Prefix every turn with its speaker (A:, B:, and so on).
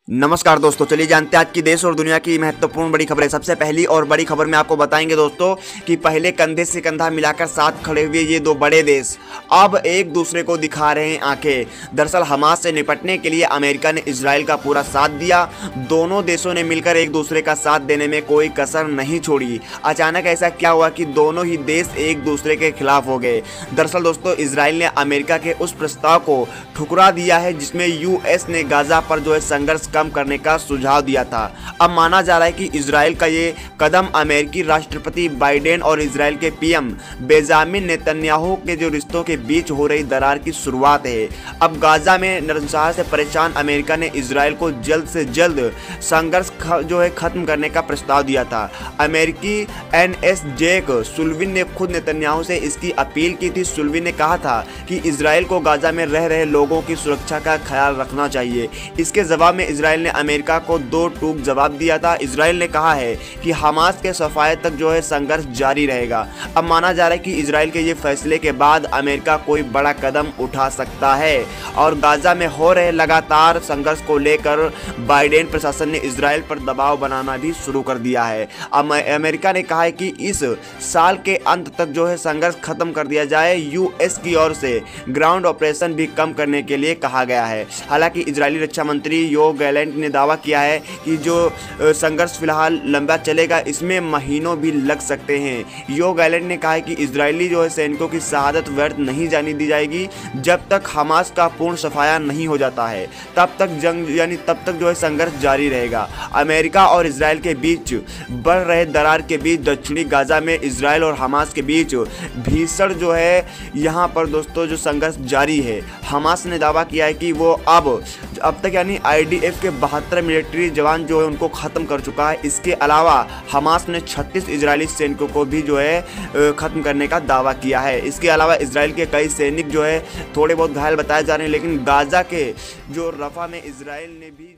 A: नमस्कार दोस्तों, चलिए जानते हैं आज की देश और दुनिया की महत्वपूर्ण बड़ी खबरें। सबसे पहली और बड़ी खबर में आपको बताएंगे दोस्तों कि पहले कंधे से कंधा मिलाकर साथ खड़े हुए ये दो बड़े देश अब एक दूसरे को दिखा रहे हैं आंखें। दरअसल हमास से निपटने के लिए अमेरिका ने इजराइल का पूरा साथ दिया। दोनों देशों ने मिलकर एक दूसरे का साथ देने में कोई कसर नहीं छोड़ी। अचानक ऐसा क्या हुआ कि दोनों ही देश एक दूसरे के खिलाफ हो गए। दरअसल दोस्तों, इजराइल ने अमेरिका के उस प्रस्ताव को ठुकरा दिया है जिसमें यूएस ने गाजा पर जो है संघर्ष कम करने का सुझाव दिया था। अब माना जा रहा है कि इजराइल का ये कदम अमेरिकी राष्ट्रपति बाइडेन और इजराइल के पीएम बेंजामिन नेतन्याहू के जो रिश्तों के बीच हो रही दरार की शुरुआत है। अब गाजा में नरसंहार से परेशान अमेरिका ने इजराइल को जल्द से जल्द संघर्ष जो है खत्म करने का प्रस्ताव दिया था। अमेरिकी एनएस जेक सुल्लिवन ने खुद नेतन्याहू से इसकी अपील की थी। सुल्लिवन ने कहा था कि इजराइल को गाजा में रह रहे लोगों की सुरक्षा का ख्याल रखना चाहिए। इसके जवाब में इजराइल ने अमेरिका को दो टूक जवाब दिया था। इजराइल ने कहा है कि हमास के सफाये तक जो है संघर्ष जारी रहेगा। अब माना जा रहा है कि इजराइल के ये फैसले के बाद अमेरिका कोई बड़ा कदम उठा सकता है और गाजा में हो रहे लगातार संघर्ष को लेकर बाइडेन प्रशासन ने इजराइल पर दबाव बनाना भी शुरू कर दिया है। अब अमेरिका ने कहा है कि इस साल के अंत तक जो है संघर्ष खत्म कर दिया जाए। यूएस की ओर से ग्राउंड ऑपरेशन भी कम करने के लिए कहा गया है। हालांकि इजरायली रक्षा मंत्री योव गैलेंट ने दावा किया है कि जो संघर्ष फिलहाल लंबा चलेगा इसमें महीनों भी लग सकते हैं। योव गैलेंट ने कहा है कि इजरायली जो है सैनिकों की शहादत व्यर्थ नहीं जाने दी जाएगी। जब तक हमास का पूर्ण सफाया नहीं हो जाता है तब तक तब तक जो है संघर्ष जारी रहेगा। अमेरिका और इजराइल के बीच बढ़ रहे दरार के बीच दक्षिणी गाजा में इजराइल और हमास के बीच भीषण जो है यहाँ पर दोस्तों जो संघर्ष जारी है। हमास ने दावा किया है कि वो अब तक आईडीएफ के 72 मिलिट्री जवान जो है उनको ख़त्म कर चुका है। इसके अलावा हमास ने 36 इजरायली सैनिकों को भी जो है ख़त्म करने का दावा किया है। इसके अलावा इजराइल के कई सैनिक जो है थोड़े बहुत घायल बताए जा रहे हैं, लेकिन गाजा के जो रफा में इजराइल ने भी